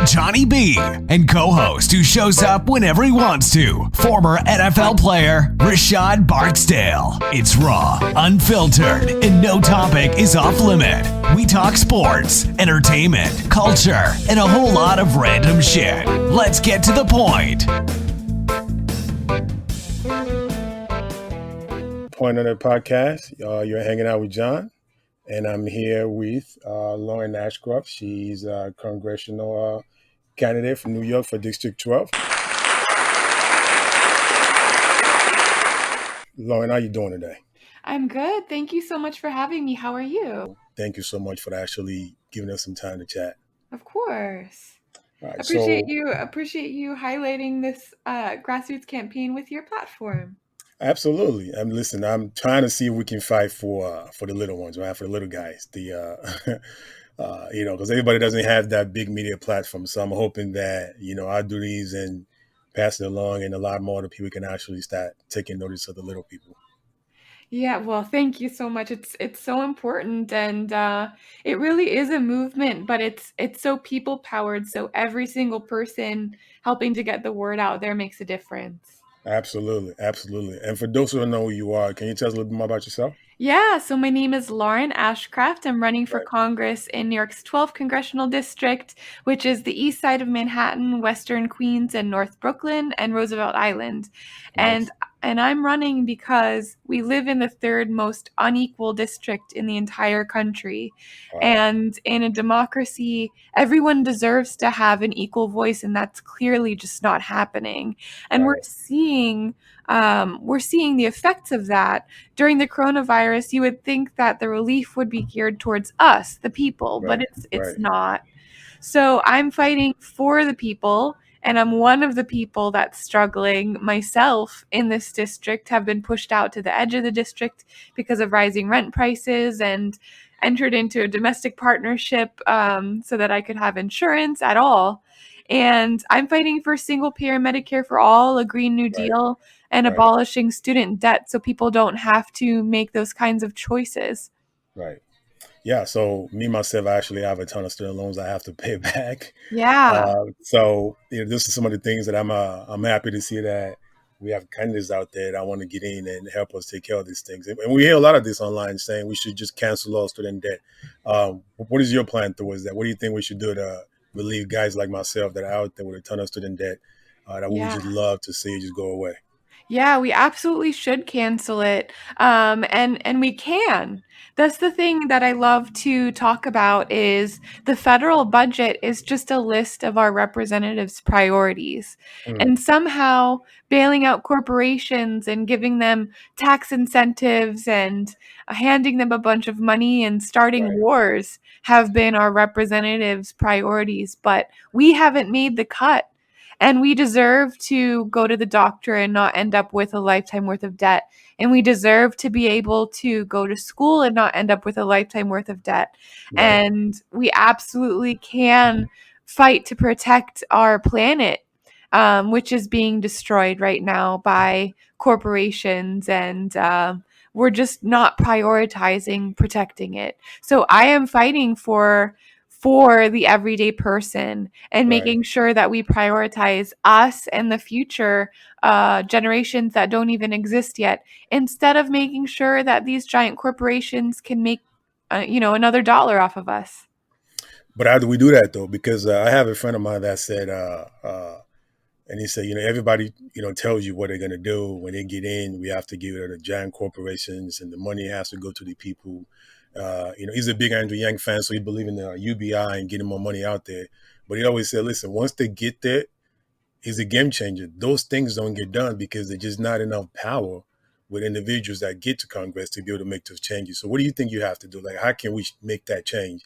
Johnny B, and co-host who shows up whenever he wants to, former NFL player Rashad Barksdale. It's raw, unfiltered, and no topic is off limit. We talk sports, entertainment, culture, and a whole lot of random shit. Let's get to the point. Point on the podcast. You're hanging out with John, and I'm here with Lauren Ashcraft. She's a congressional candidate from New York for District 12. Lauren, how you doing today? I'm good. Thank you so much for having me. How are you? Thank you so much for actually giving us some time to chat. Of course. All right, Appreciate you highlighting this grassroots campaign with your platform. Absolutely. Listen, I'm trying to see if we can fight for the little ones, right? For the little guys. Because everybody doesn't have that big media platform. So I'm hoping that, I'll do these and pass it along, and a lot more of the people can actually start taking notice of the little people. Yeah, well, thank you so much. It's so important, and it really is a movement, but it's so people powered. So every single person helping to get the word out there makes a difference. Absolutely. And for those who don't know who you are, can you tell us a little bit more about yourself? Yeah, so my name is Lauren Ashcraft. I'm running for Congress in New York's 12th Congressional District, which is the east side of Manhattan, Western Queens, and North Brooklyn, and Roosevelt Island. Nice. And I'm running because we live in the third most unequal district in the entire country. Wow. And in a democracy, everyone deserves to have an equal voice, and that's clearly just not happening. And Right. we're seeing the effects of that. During the coronavirus, you would think that the relief would be geared towards us, the people, but it's not. So I'm fighting for the people, and I'm one of the people that's struggling myself in this district, have been pushed out to the edge of the district because of rising rent prices, and entered into a domestic partnership so that I could have insurance at all. And I'm fighting for single-payer Medicare for all, a Green New Deal, and abolishing student debt so people don't have to make those kinds of choices. Right. Yeah. So me, myself, I actually have a ton of student loans I have to pay back. Yeah. So this is some of the things that I'm happy to see that we have candidates out there that want to get in and help us take care of these things. And we hear a lot of this online saying we should just cancel all student debt. What is your plan towards that? What do you think we should do to relieve guys like myself that are out there with a ton of student debt that we would just love to see just go away? Yeah, we absolutely should cancel it. And we can. That's the thing that I love to talk about, is the federal budget is just a list of our representatives' priorities. And somehow bailing out corporations and giving them tax incentives and handing them a bunch of money and starting wars have been our representatives' priorities. But we haven't made the cut. And we deserve to go to the doctor and not end up with a lifetime worth of debt. And we deserve to be able to go to school and not end up with a lifetime worth of debt. Right. And we absolutely can fight to protect our planet, which is being destroyed right now by corporations. And we're just not prioritizing protecting it. So I am fighting for the everyday person and making sure that we prioritize us and the future generations that don't even exist yet, instead of making sure that these giant corporations can make another dollar off of us. But how do we do that, though? Because I have a friend of mine that said, and he said, everybody, tells you what they're going to do when they get in. We have to give it to the giant corporations, and the money has to go to the people. He's a big Andrew Yang fan, so he believes in the UBI and getting more money out there. But he always said, listen, once they get there, he's a game changer. Those things don't get done because there's just not enough power with individuals that get to Congress to be able to make those changes. So what do you think you have to do? Like, how can we make that change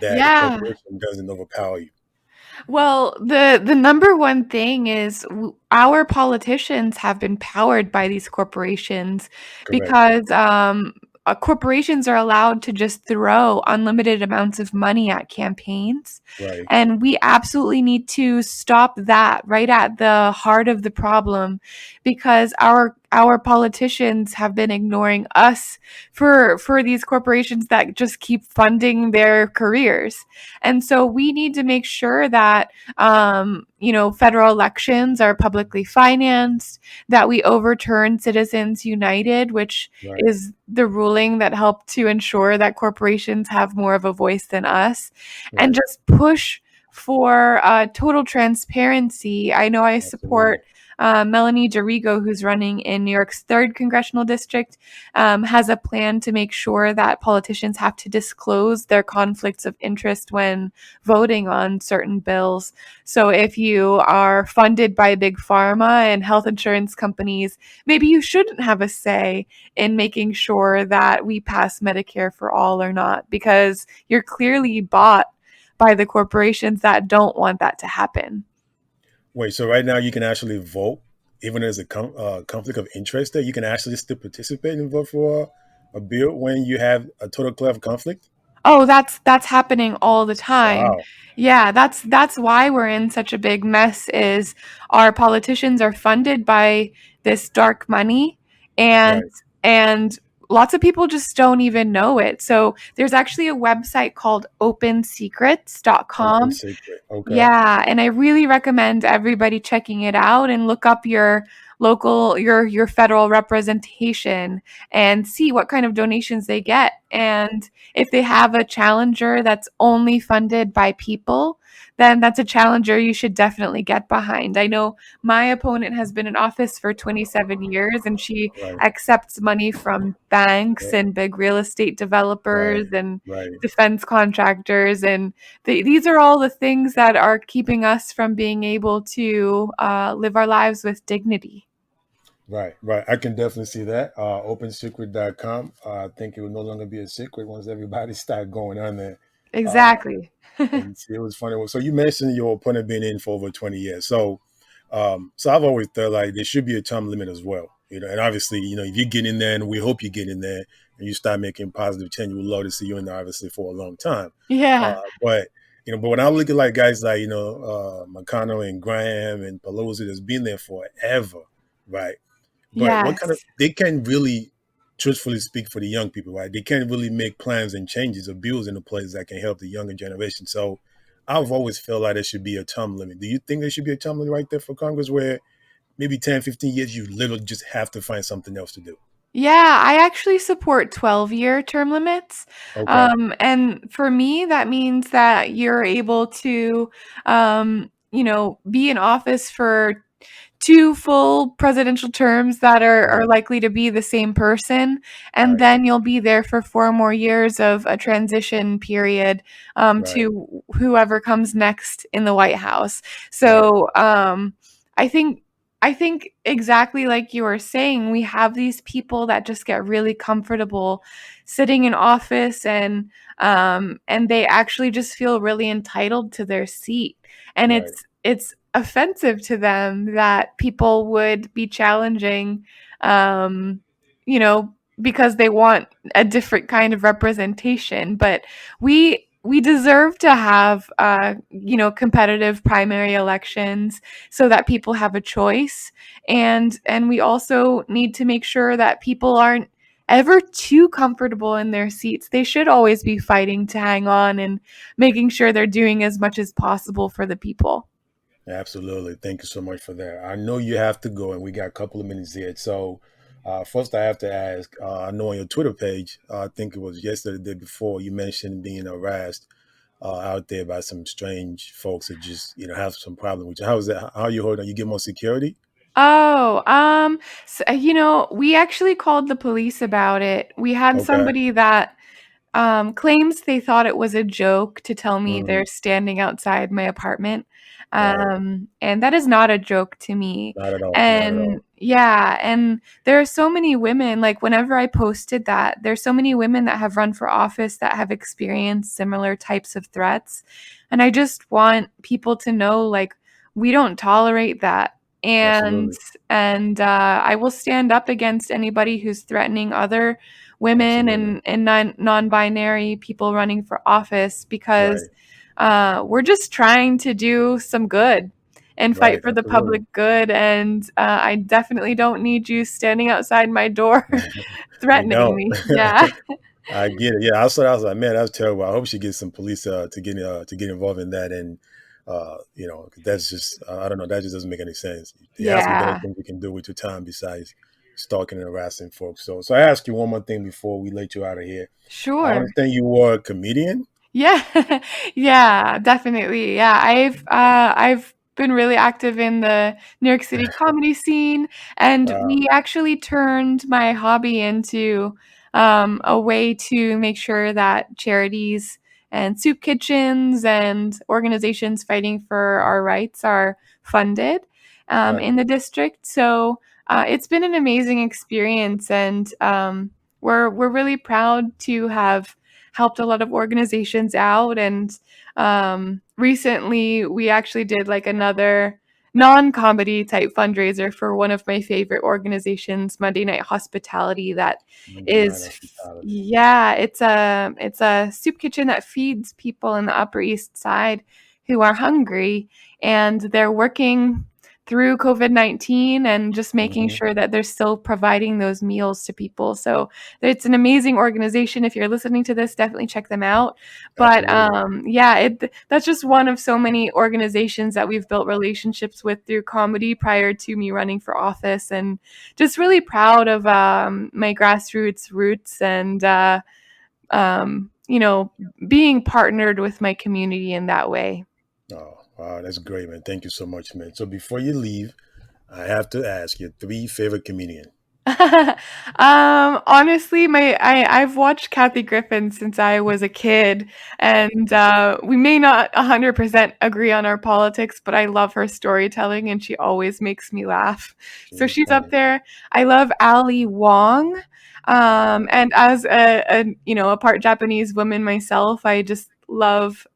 that the corporation doesn't overpower you? Well, the number one thing is our politicians have been powered by these corporations. Correct. Because corporations are allowed to just throw unlimited amounts of money at campaigns. Right. And we absolutely need to stop that right at the heart of the problem, because our our politicians have been ignoring us for these corporations that just keep funding their careers. And so we need to make sure that federal elections are publicly financed, that we overturn Citizens United, which Right. is the ruling that helped to ensure that corporations have more of a voice than us, and Right. just push for total transparency. I know I Absolutely. support Melanie Dorigo, who's running in New York's 3rd Congressional District, has a plan to make sure that politicians have to disclose their conflicts of interest when voting on certain bills. So if you are funded by Big Pharma and health insurance companies, maybe you shouldn't have a say in making sure that we pass Medicare for all or not, because you're clearly bought by the corporations that don't want that to happen. Wait, so right now you can actually vote, even as a conflict of interest there, you can actually still participate and vote for a bill when you have a total clear conflict? Oh, that's happening all the time. Wow. Yeah, that's why we're in such a big mess, is our politicians are funded by this dark money, and Right. and lots of people just don't even know it. So there's actually a website called Open opensecrets.com. secret. Okay. Yeah, and I really recommend everybody checking it out and look up your your federal representation and see what kind of donations they get. And if they have a challenger that's only funded by people, then that's a challenger you should definitely get behind. I know my opponent has been in office for 27 years, and she Right. accepts money from banks Yeah. and big real estate Right. developers and Right. defense contractors, and these are all the things that are keeping us from being able to live our lives with dignity. Right. Right. I can definitely see that. Opensecret.com. I think it will no longer be a secret once everybody start going on there. Uh, Exactly. and see, it was funny. So you mentioned your opponent being in for over 20 years. So I've always thought like there should be a term limit as well. And obviously, if you get in there, and we hope you get in there, and you start making positive change, we'd love to see you in there, obviously, for a long time. Yeah. But when I look at like guys like McConnell and Graham and Pelosi that's been there forever, right? But what kind of Yes. they can really truthfully speak for the young people, right? They can't really make plans and changes or bills into place that can help the younger generation. So I've always felt like there should be a term limit. Do you think there should be a term limit right there for Congress where maybe 10, 15 years you literally just have to find something else to do? Yeah, I actually support 12-year term limits. Okay. And for me, that means that you're able to, be in office for 2 full presidential terms that are Right. likely to be the same person, and Right. then you'll be there for 4 more years of a transition period, Right. to whoever comes next in the White House. Right. So, I think I think exactly like you were saying, we have these people that just get really comfortable sitting in office, and they actually just feel really entitled to their seat. And Right. it's offensive to them that people would be challenging, um, because they want a different kind of representation. But we deserve to have competitive primary elections so that people have a choice, and we also need to make sure that people aren't ever too comfortable in their seats. They should always be fighting to hang on and making sure they're doing as much as possible for the people. Absolutely. Thank you so much for that. I know you have to go, and we got a couple of minutes here. So, first, I have to ask. I know on your Twitter page, I think it was yesterday, the day before, you mentioned being harassed out there by some strange folks that just have some problem with you. How is that? How are you holding? You get more security? Oh, we actually called the police about it. We had Okay. somebody that claims they thought it was a joke to tell me Mm, they're standing outside my apartment. right. And that is not a joke to me. Not at all. Not at all. And yeah, and there are so many women, like whenever I posted that, there's so many women that have run for office that have experienced similar types of threats. And I just want people to know, like, we don't tolerate that. And Absolutely. I will stand up against anybody who's threatening other women Absolutely. and non-binary people running for office, because Right. we're just trying to do some good. and Right. fight for the Absolutely. public good. And I definitely don't need you standing outside my door You threatening don't. me. Yeah. I get it. Yeah, I was like, man, that's terrible. I hope she gets some police to get involved in that, and that's just I don't know. That just doesn't make any sense. There has to be better Yeah. things we can do with your time besides stalking and harassing folks. So I ask you one more thing before we let you out of here. I Sure. understand you were a comedian. Yeah. Yeah, definitely. Yeah, I've been really active in the New York City comedy scene, and Uh, we actually turned my hobby into a way to make sure that charities and soup kitchens and organizations fighting for our rights are funded right. in the district. So it's been an amazing experience, and we're really proud to have helped a lot of organizations out. And recently, we actually did like another non-comedy type fundraiser for one of my favorite organizations, Monday Night Hospitality. That Monday night is, hospitality. yeah, it's a soup kitchen that feeds people in the Upper East Side who are hungry, and they're working through COVID-19 and just making Hmm. sure that they're still providing those meals to people. So it's an amazing organization. If you're listening to this, definitely check them out. But Absolutely. yeah, that's just one of so many organizations that we've built relationships with through comedy prior to me running for office, and just really proud of my grassroots roots, and being partnered with my community in that way. Oh, wow, that's great, man. Thank you so much, man. So before you leave, I have to ask your three favorite comedian. Honestly, I've watched Kathy Griffin since I was a kid, and we may not 100% agree on our politics, but I love her storytelling, and she always makes me laugh. So She's she's up funny. there. I love Ali Wong, and as a part Japanese woman myself, I just love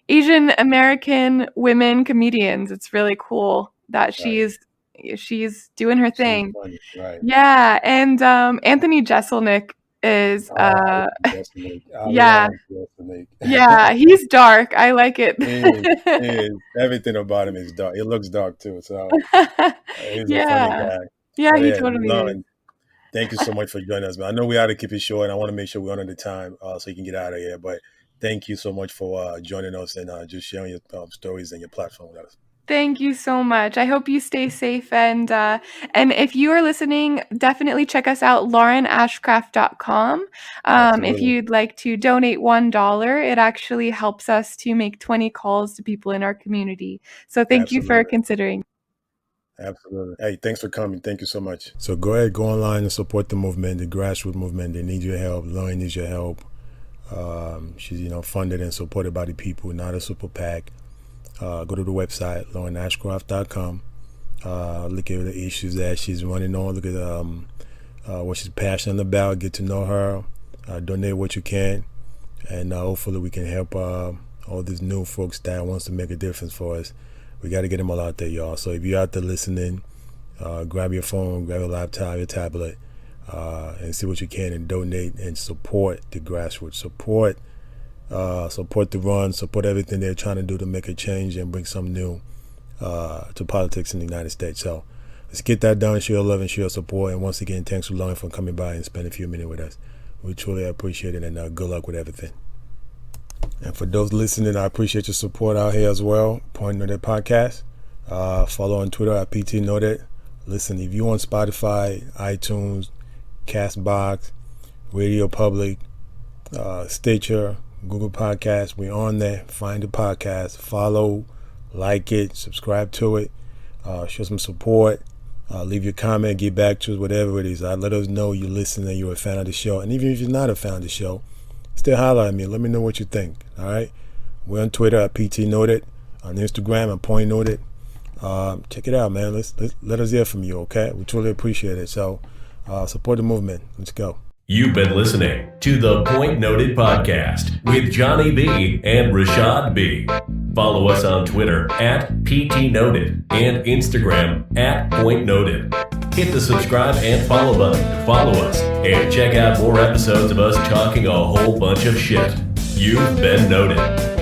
Asian American women comedians. It's really cool that Right. she's doing her She's thing. funny. Right. Yeah, and Anthony Jeselnik is Ali yeah, Wong, Jeselnik. yeah, he's dark. I like it. He is. He is. Everything about him is dark. It looks dark too. So he's a funny Yeah. guy. Yeah, But he yeah, totally is. Lauren, thank you so much for joining us, man. I know we had to keep it short, and I want to make sure we honor the time so you can get out of here. But thank you so much for joining us and just sharing your stories and your platform with us. Thank you so much. I hope you stay safe, and if you are listening, definitely check us out, laurenashcraft.com. If Absolutely. you'd like to donate $1, it actually helps us to make 20 calls to people in our community. So thank you for Absolutely. considering. Absolutely. Hey, thanks for coming. Thank you so much. So go ahead, go online and support the movement, the grassroots movement. They need your help. Lauren needs your help. She's funded and supported by the people, not a super PAC. Go to the website, laurenashcraft.com. Look at the issues that she's running on. Look at what she's passionate about. Get to know her. Donate what you can. And hopefully we can help all these new folks that wants to make a difference for us. We got to get them all out there, y'all. So if you're out there listening, grab your phone, grab your laptop, your tablet, and see what you can and donate and support the grassroots. Support the run, support everything they're trying to do to make a change and bring something new to politics in the United States. So let's get that done. Show your love and show your support. And once again, thanks for Lauren for coming by and spending a few minutes with us. We truly appreciate it, and good luck with everything. And for those listening, I appreciate your support out here as well. Point Noted Podcast. Follow on Twitter at PT Noted. Listen, if you on Spotify, iTunes, Castbox, Radio Public, Stitcher, Google Podcasts, we're on there. Find the podcast, follow, like it, subscribe to it, show some support, leave your comment, get back to us, whatever it is. Let us know you listen and you're a fan of the show. And even if you're not a fan of the show, still holler at me. Let me know what you think. All right. We're on Twitter at PT Noted, on Instagram at Point Noted. Check it out, man. Let us hear from you. Okay. We truly appreciate it. So support the movement. Let's go. You've been listening to the Point Noted Podcast with Johnny B and Rashad B. Follow us on Twitter at PT Noted and Instagram at Point Noted. Hit the subscribe and follow button to follow us and check out more episodes of us talking a whole bunch of shit. You've been noted.